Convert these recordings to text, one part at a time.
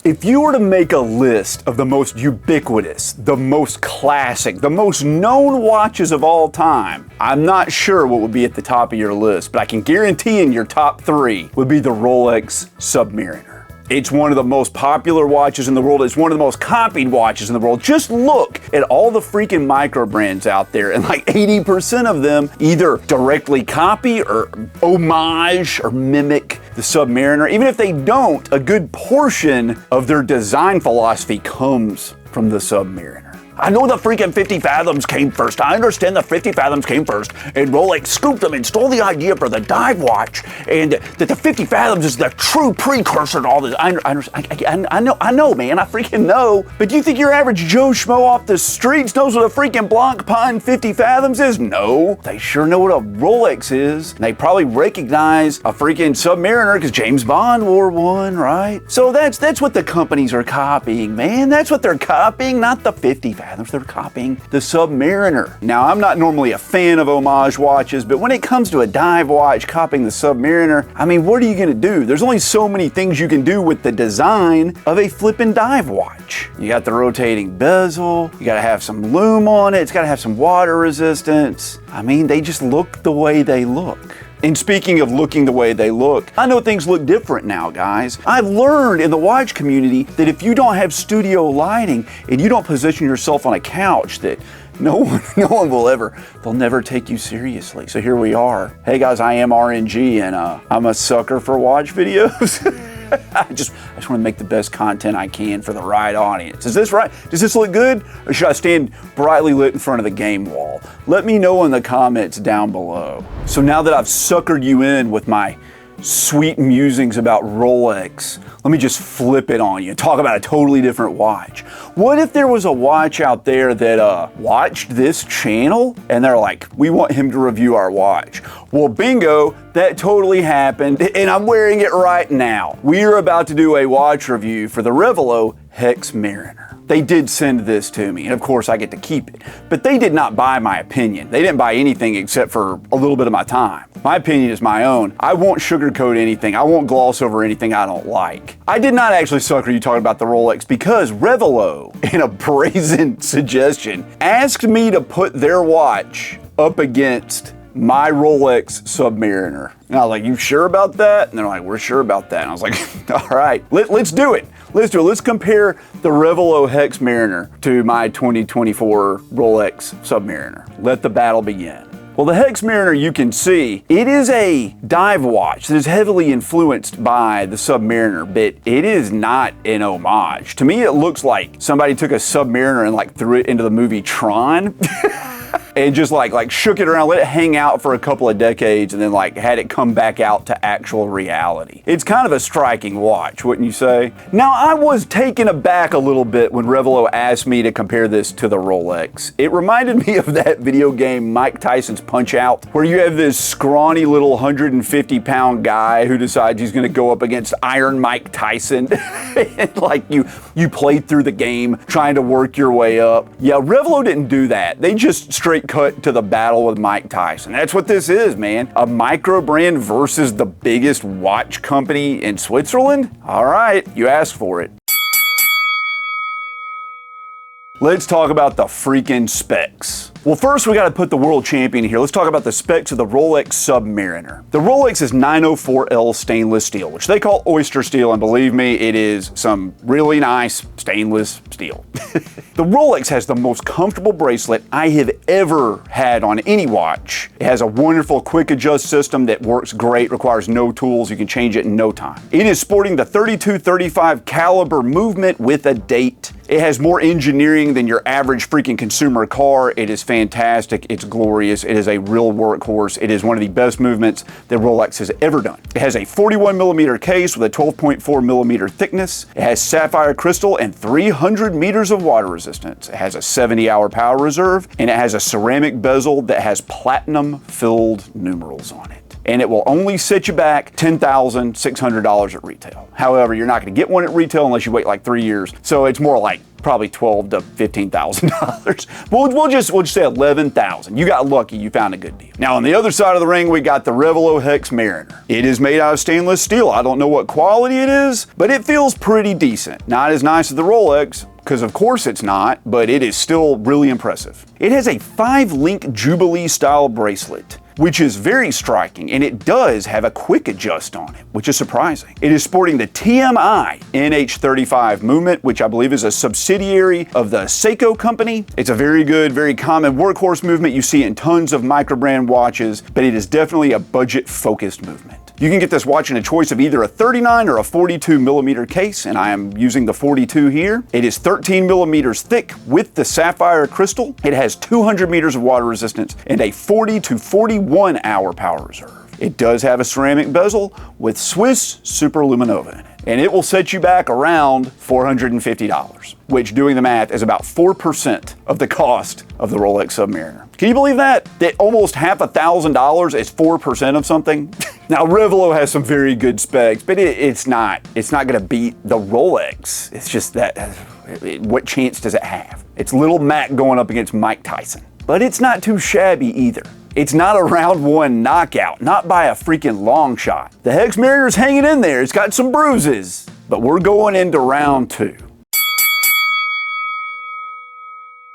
If you were to make a list of the most ubiquitous, the most classic, the most known watches of all time, I'm not sure what would be at the top of your list, but I can guarantee in your top 3 would be the Rolex Submariner. It's one of the most popular watches in the world. It's one of the most copied watches in the world. Just look at all the freaking microbrands out there, and like 80% of them either directly copy or homage or mimic the Submariner. Even if they don't, a good portion of their design philosophy comes from the Submariner. I know the freaking 50 Fathoms came first. I understand the 50 Fathoms came first, and Rolex scooped them and stole the idea for the dive watch, and that the 50 Fathoms is the true precursor to all this. I know, man. I freaking know. But do you think your average Joe Schmo off the streets knows what a freaking Blanc Pine 50 Fathoms is? No. They sure know what a Rolex is. And they probably recognize a freaking Submariner because James Bond wore one, right? So that's what the companies are copying, man. That's what they're copying, not the 50 Fathoms. They're copying the Submariner. Now, I'm not normally a fan of homage watches, but when it comes to a dive watch copying the Submariner, I mean, what are you gonna do? There's only so many things you can do with the design of a flippin' dive watch. You got the rotating bezel, you gotta have some lume on it, it's gotta have some water resistance. I mean, they just look the way they look. And speaking of looking the way they look, I know things look different now, guys. I've learned in the watch community that if you don't have studio lighting and you don't position yourself on a couch, that no one will ever, they'll never take you seriously. So here we are. Hey guys, I am RNG, and I'm a sucker for watch videos. I just want to make the best content I can for the right audience. Is this right? Does this look good? Or should I stand brightly lit in front of the game wall? Let me know in the comments down below. So now that I've suckered you in with my sweet musings about Rolex, let me just flip it on you and talk about a totally different watch. What if there was a watch out there that watched this channel and they're like, we want him to review our watch? Well, bingo, that totally happened, and I'm wearing it right now. We're about to do a watch review for the Revelot Hexmariner. They did send this to me, and of course I get to keep it. But they did not buy my opinion. They didn't buy anything except for a little bit of my time. My opinion is my own. I won't sugarcoat anything. I won't gloss over anything I don't like. I did not actually sucker you talking about the Rolex because Revelot, in a brazen suggestion, asked me to put their watch up against my Rolex Submariner. And I was like, you sure about that? And they're like, we're sure about that. And I was like, all right, let's do it. Let's do it. Let's compare the Revelot Hexmariner to my 2024 Rolex Submariner. Let the battle begin. Well, the Hexmariner, you can see, it is a dive watch that is heavily influenced by the Submariner, but it is not an homage. To me, it looks like somebody took a Submariner and like threw it into the movie Tron. And just like shook it around, let it hang out for a couple of decades, and then like had it come back out to actual reality. It's kind of a striking watch, wouldn't you say? Now, I was taken aback a little bit when Revelot asked me to compare this to the Rolex. It reminded me of that video game Mike Tyson's Punch-Out!, where you have this scrawny little 150-pound guy who decides he's gonna go up against Iron Mike Tyson. And like you played through the game trying to work your way up. Yeah, Revelot didn't do that. They just straight cut to the battle with Mike Tyson. That's what this is, man. A microbrand versus the biggest watch company in Switzerland? All right, you asked for it. Let's talk about the freaking specs. Well, first we gotta put the world champion here. Let's talk about the specs of the Rolex Submariner. The Rolex is 904L stainless steel, which they call oyster steel, and believe me, it is some really nice stainless steel. The Rolex has the most comfortable bracelet I have ever had on any watch. It has a wonderful quick adjust system that works great, requires no tools, you can change it in no time. It is sporting the 32-35 caliber movement with a date. It has more engineering than your average freaking consumer car. It is fantastic. It's glorious. It is a real workhorse. It is one of the best movements that Rolex has ever done. It has a 41mm case with a 12.4mm thickness. It has sapphire crystal and 300 meters of water resistance. It has a 70-hour power reserve, and it has a ceramic bezel that has platinum-filled numerals on it. and it will only set you back $10,600 at retail. However, you're not going to get one at retail unless you wait like 3 years, so it's more like probably $12,000 to $15,000. We'll just say $11,000. You got lucky, you found a good deal. Now on the other side of the ring, we got the Revelot Hexmariner. It is made out of stainless steel. I don't know what quality it is, but it feels pretty decent. Not as nice as the Rolex, because of course it's not, but it is still really impressive. It has a 5-link Jubilee style bracelet, which is very striking, and it does have a quick adjust on it, which is surprising. It is sporting the TMI NH35 movement, which I believe is a subsidiary of the Seiko company. It's a very good, very common workhorse movement. You see it in tons of microbrand watches, but it is definitely a budget-focused movement. You can get this watch in a choice of either a 39 or a 42 millimeter case, and I am using the 42 here. It is 13 millimeters thick with the sapphire crystal. It has 200 meters of water resistance and a 40 to 41 hour power reserve. It does have a ceramic bezel with Swiss Superluminova in it, and it will set you back around $450, which, doing the math, is about 4% of the cost of the Rolex Submariner. Can you believe that? That almost $1,000 is 4% of something? Now, Revelot has some very good specs, but it's not gonna beat the Rolex. It's just that, what chance does it have? It's little Mac going up against Mike Tyson. But it's not too shabby either. It's not a round one knockout, not by a freaking long shot. The Hexmariner's hanging in there, it's got some bruises, but we're going into round two.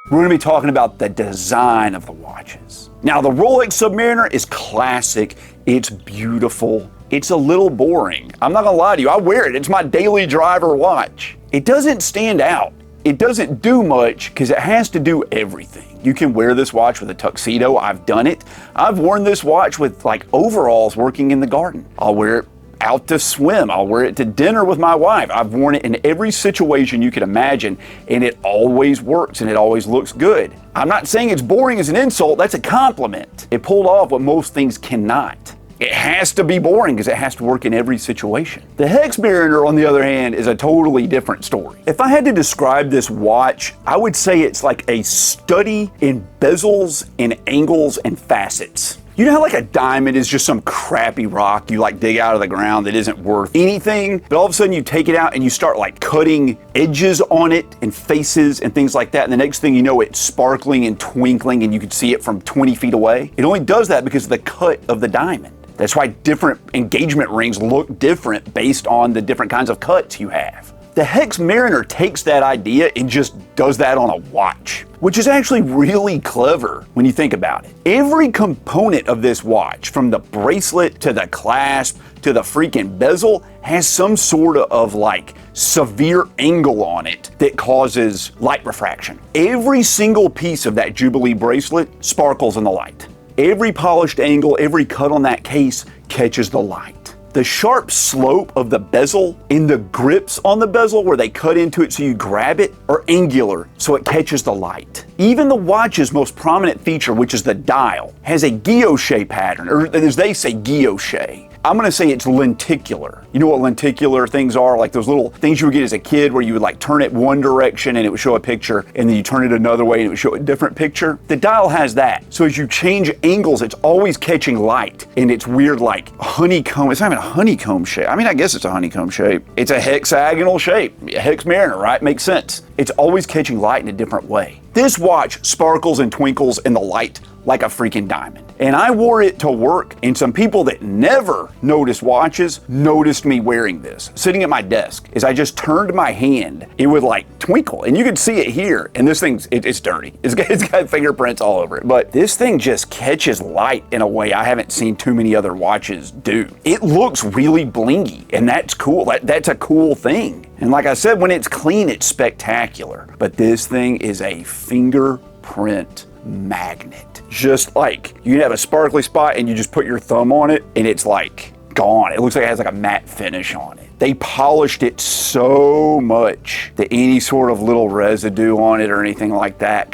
We're going to be talking about the design of the watches. Now, the Rolex Submariner is classic, it's beautiful, it's a little boring. I'm not going to lie to you, I wear it, it's my daily driver watch. It doesn't stand out. It doesn't do much because it has to do everything. You can wear this watch with a tuxedo, I've done it. I've worn this watch with like overalls working in the garden. I'll wear it out to swim. I'll wear it to dinner with my wife. I've worn it in every situation you can imagine, and it always works and it always looks good. I'm not saying it's boring as an insult, that's a compliment. It pulled off what most things cannot. It has to be boring because it has to work in every situation. The Hexmariner, on the other hand, is a totally different story. If I had to describe this watch, I would say it's like a study in bezels and angles and facets. You know how like a diamond is just some crappy rock you like dig out of the ground that isn't worth anything, but all of a sudden you take it out and you start like cutting edges on it and faces and things like that, and the next thing you know it's sparkling and twinkling and you can see it from 20 feet away? It only does that because of the cut of the diamond. That's why different engagement rings look different based on the different kinds of cuts you have. The Hexmariner takes that idea and just does that on a watch, which is actually really clever when you think about it. Every component of this watch, from the bracelet to the clasp to the freaking bezel, has some sort of like severe angle on it that causes light refraction. Every single piece of that Jubilee bracelet sparkles in the light. Every polished angle, every cut on that case catches the light. The sharp slope of the bezel and the grips on the bezel where they cut into it so you grab it are angular, so it catches the light. Even the watch's most prominent feature, which is the dial, has a guilloche pattern, or as they say, guilloche. I'm gonna say it's lenticular. You know what lenticular things are? Like those little things you would get as a kid where you would like turn it one direction and it would show a picture, and then you turn it another way and it would show a different picture. The dial has that. So as you change angles, it's always catching light in its weird like honeycomb. It's not even a honeycomb shape. I mean, I guess it's a honeycomb shape. It's a hexagonal shape. A Hexmariner, right? Makes sense. It's always catching light in a different way. This watch sparkles and twinkles in the light like a freaking diamond. And I wore it to work, and some people that never notice watches noticed me wearing this. Sitting at my desk, as I just turned my hand, it would like twinkle, and you could see it here, and this thing's, it's dirty. It's got fingerprints all over it, but this thing just catches light in a way I haven't seen too many other watches do. It looks really blingy, and that's cool. That's a cool thing. And like I said, when it's clean, it's spectacular. But this thing is a fingerprint magnet. Just like you have a sparkly spot and you just put your thumb on it and it's like gone. It looks like it has like a matte finish on it. They polished it so much that any sort of little residue on it or anything like that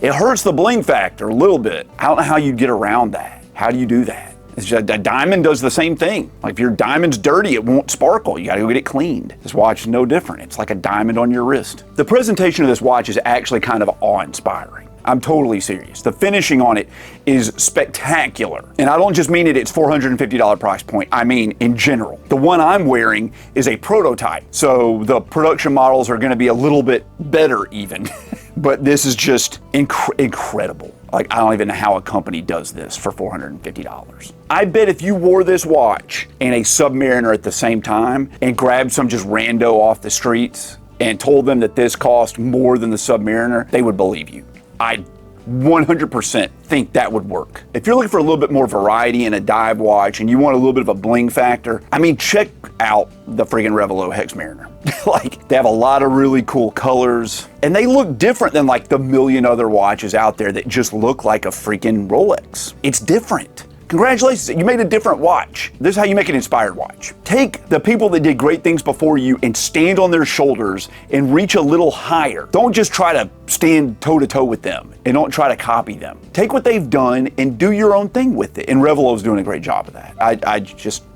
it hurts the bling factor a little bit. I don't know how you get around that. How do you do that? It's just, a diamond does the same thing. Like if your diamond's dirty, it won't sparkle. You gotta go get it cleaned. This watch is no different. It's like a diamond on your wrist. The presentation of this watch is actually kind of awe-inspiring. I'm totally serious. The finishing on it is spectacular. And I don't just mean it, it's $450 price point. I mean in general. The one I'm wearing is a prototype. So the production models are gonna be a little bit better even. But this is just incredible. Like, I don't even know how a company does this for $450. I bet if you wore this watch and a Submariner at the same time and grabbed some just rando off the streets and told them that this cost more than the Submariner, they would believe you. I 100% think that would work. If you're looking for a little bit more variety in a dive watch and you want a little bit of a bling factor, I mean, check out the friggin' Revelot Hexmariner. Like, they have a lot of really cool colors and they look different than like the million other watches out there that just look like a freaking Rolex. It's different. Congratulations, you made a different watch. This is how you make an inspired watch. Take the people that did great things before you and stand on their shoulders and reach a little higher. Don't just try to stand toe to toe with them and don't try to copy them. Take what they've done and do your own thing with it. And Revelot's doing a great job of that.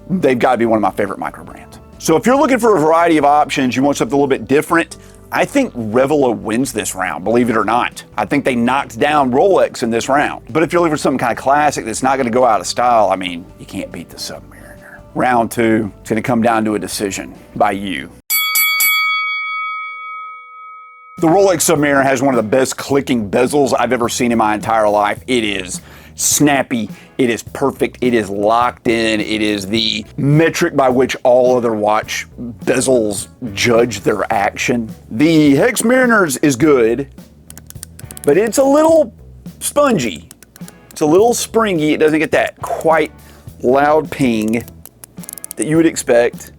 They've got to be one of my favorite micro brands. So if you're looking for a variety of options, you want something a little bit different, I think Revelot wins this round, believe it or not. I think they knocked down Rolex in this round. But if you're looking for something kind of classic that's not gonna go out of style, I mean, you can't beat the Submariner. Round two, it's gonna come down to a decision by you. The Rolex Submariner has one of the best clicking bezels I've ever seen in my entire life. It is snappy, it is perfect, it is locked in, it is the metric by which all other watch bezels judge their action. The Hexmariner's is good, but it's a little spongy. It's a little springy. It doesn't get that quite loud ping that you would expect.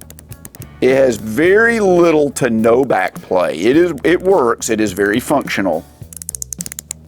It has very little to no back play. It works, it is very functional,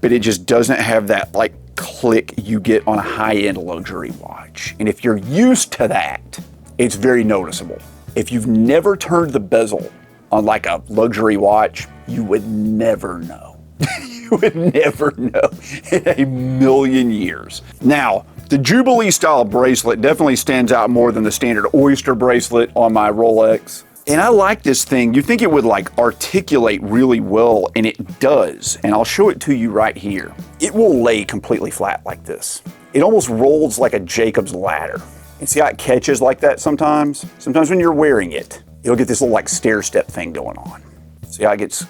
but it just doesn't have that like click you get on a high-end luxury watch. And if you're used to that, it's very noticeable. If you've never turned the bezel on like a luxury watch, you would never know. You would never know in a million years. Now, the Jubilee style bracelet definitely stands out more than the standard oyster bracelet on my Rolex. And I like this thing. You think it would like articulate really well, and it does. And I'll show it to you right here. It will lay completely flat like this. It almost rolls like a Jacob's ladder. And see how it catches like that sometimes? Sometimes when you're wearing it, you'll get this little like stair step thing going on. See how it gets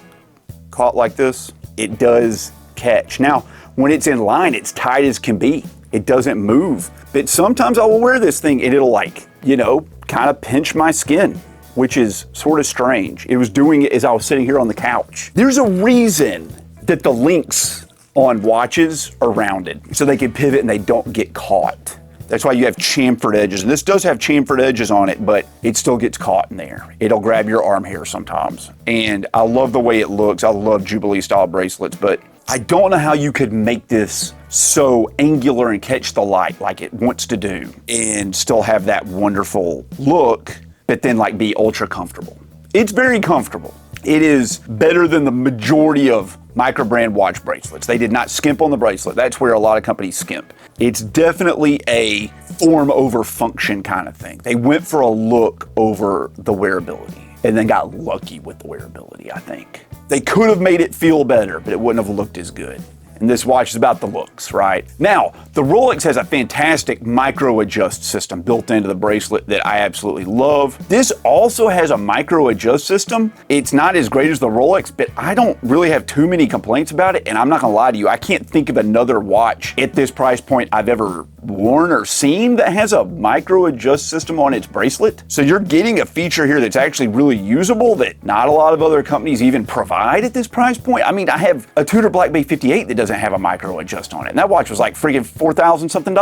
caught like this? It does catch. Now, when it's in line, it's tight as can be. It doesn't move. But sometimes I will wear this thing and it'll like, you know, kind of pinch my skin, which is sort of strange. It was doing it as I was sitting here on the couch. There's a reason that the links on watches are rounded, so they can pivot and they don't get caught. That's why you have chamfered edges. And this does have chamfered edges on it, but it still gets caught in there. It'll grab your arm hair sometimes. And I love the way it looks. I love Jubilee style bracelets, but I don't know how you could make this so angular and catch the light like it wants to do and still have that wonderful look, but then like be ultra comfortable. It's very comfortable. It is better than the majority of Microbrand watch bracelets. They did not skimp on the bracelet. That's where a lot of companies skimp. It's definitely a form over function kind of thing. They went for a look over the wearability and then got lucky with the wearability, I think. They could have made it feel better, but it wouldn't have looked as good. And this watch is about the looks, right? Now, the Rolex has a fantastic micro adjust system built into the bracelet that I absolutely love. This also has a micro adjust system. It's not as great as the Rolex, but I don't really have too many complaints about it. And I'm not gonna lie to you, I can't think of another watch at this price point I've ever worn or seen that has a micro adjust system on its bracelet. So you're getting a feature here that's actually really usable that not a lot of other companies even provide at this price point. I mean, I have a Tudor Black Bay 58 that doesn't have a micro adjust on it. And that watch was like freaking $4,000 something.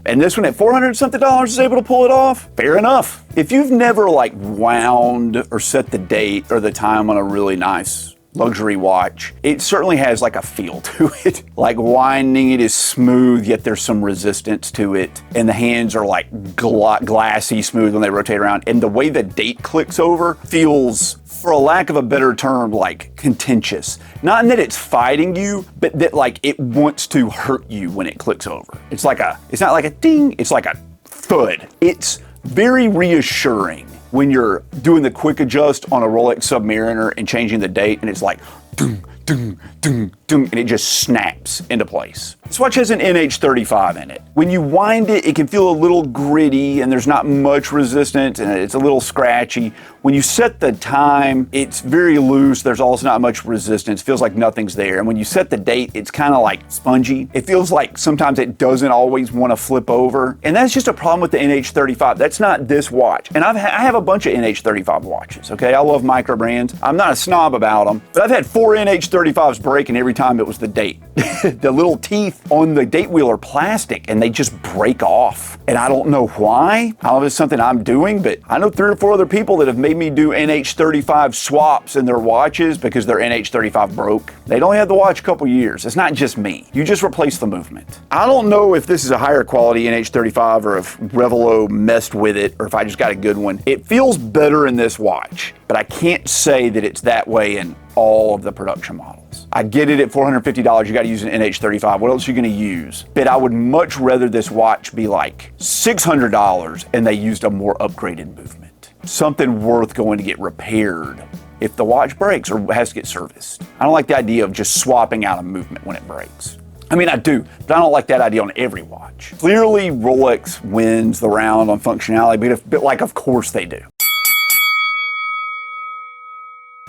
And this one at $400 something is able to pull it off. Fair enough. If you've never like wound or set the date or the time on a really nice luxury watch, it certainly has like a feel to it. Like winding it is smooth, yet there's some resistance to it. And the hands are like glassy smooth when they rotate around. And the way the date clicks over feels, for a lack of a better term, like contentious. Not in that it's fighting you, but that like it wants to hurt you when it clicks over. It's not like a ding, it's like a thud. It's very reassuring when you're doing the quick adjust on a Rolex Submariner and changing the date, and it's like dung, dung, dung, dung, and it just snaps into place. This watch has an NH35 in it. When you wind it, it can feel a little gritty and there's not much resistance and it's a little scratchy. When you set the time, it's very loose. There's also not much resistance. It feels like nothing's there. And when you set the date, it's kind of like spongy. It feels like sometimes it doesn't always want to flip over. And that's just a problem with the NH35. That's not this watch. And I have a bunch of NH35 watches, okay? I love Microbrands. I'm not a snob about them, but I've had 4 NH35s break, and every time it was the date. The little teeth on the date wheel are plastic and they just break off. And I don't know why. I don't know if it's something I'm doing, but I know 3 or 4 other people that have made me do NH35 swaps in their watches because their NH35 broke. They'd only had the watch a couple years. It's not just me. You just replace the movement. I don't know if this is a higher quality NH35 or if Revelot messed with it or if I just got a good one. It feels better in this watch, but I can't say that it's that way in all of the production models. I get it at $450, you got to use an NH35. What else are you going to use? But I would much rather this watch be like $600 and they used a more upgraded movement. Something worth going to get repaired if the watch breaks or has to get serviced. I don't like the idea of just swapping out a movement when it breaks. I mean, I do, but I don't like that idea on every watch. Clearly, Rolex wins the round on functionality, but like, of course they do.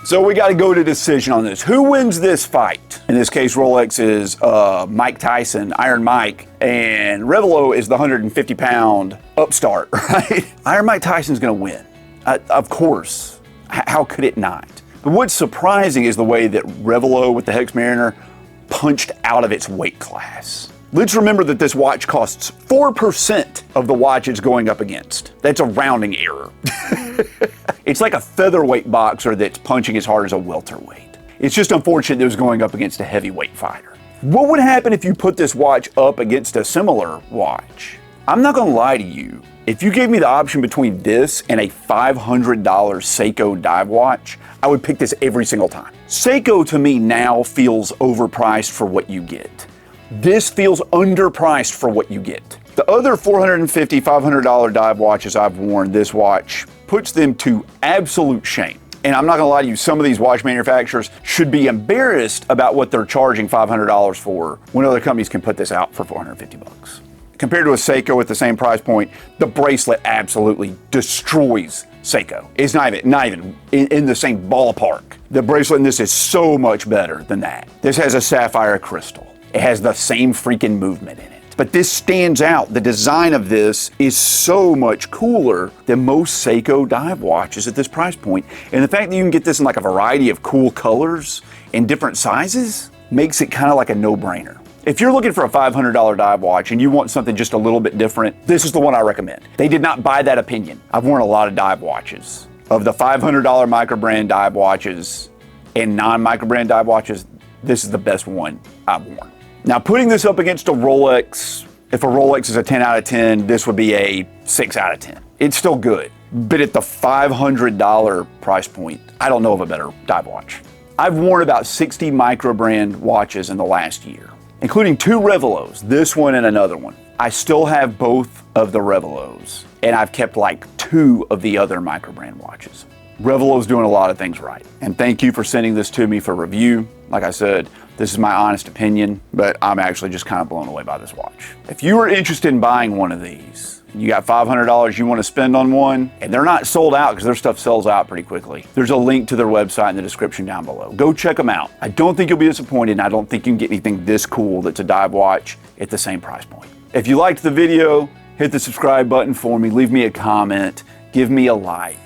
So we got to go to decision on this. Who wins this fight? In this case, Rolex is Mike Tyson, Iron Mike, and Revelot is the 150-pound upstart, right? Iron Mike Tyson's going to win. Of course. How could it not? But what's surprising is the way that Revelot with the Hexmariner punched out of its weight class. Let's remember that this watch costs 4% of the watch it's going up against. That's a rounding error. It's like a featherweight boxer that's punching as hard as a welterweight. It's just unfortunate that it was going up against a heavyweight fighter. What would happen if you put this watch up against a similar watch? I'm not gonna lie to you. If you gave me the option between this and a $500 Seiko dive watch, I would pick this every single time. Seiko to me now feels overpriced for what you get. This feels underpriced for what you get. The other $450, $500 dive watches I've worn, this watch puts them to absolute shame. And I'm not gonna lie to you, some of these watch manufacturers should be embarrassed about what they're charging $500 for when other companies can put this out for 450 bucks. Compared to a Seiko at the same price point, the bracelet absolutely destroys Seiko. It's not even in the same ballpark. The bracelet in this is so much better than that. This has a sapphire crystal. It has the same freaking movement in it. But this stands out. The design of this is so much cooler than most Seiko dive watches at this price point. And the fact that you can get this in like a variety of cool colors and different sizes makes it kind of like a no-brainer. If you're looking for a $500 dive watch and you want something just a little bit different, this is the one I recommend. They did not buy that opinion. I've worn a lot of dive watches. Of the $500 Microbrand dive watches and non-Microbrand dive watches, this is the best one I've worn. Now, putting this up against a Rolex, if a Rolex is a 10 out of 10, this would be a 6 out of 10. It's still good, but at the $500 price point, I don't know of a better dive watch. I've worn about 60 Microbrand watches in the last year, including 2 Revelots, this one and another one. I still have both of the Revelots, and I've kept like 2 of the other Microbrand watches. Revelot's doing a lot of things right. And thank you for sending this to me for review. Like I said, this is my honest opinion, but I'm actually just kind of blown away by this watch. If you are interested in buying one of these, you got $500 you want to spend on one, and they're not sold out because their stuff sells out pretty quickly, there's a link to their website in the description down below. Go check them out. I don't think you'll be disappointed, and I don't think you can get anything this cool that's a dive watch at the same price point. If you liked the video, hit the subscribe button for me, leave me a comment, give me a like.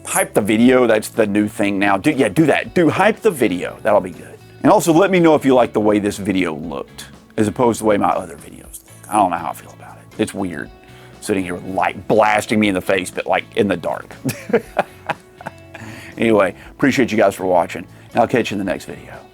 Hype the video, that's the new thing now. Do that. Hype the video, that'll be good. And also let me know if you like the way this video looked, as opposed to the way my other videos look. I don't know how I feel about it. It's weird, sitting here with light blasting me in the face, but like in the dark. Anyway, appreciate you guys for watching, and I'll catch you in the next video.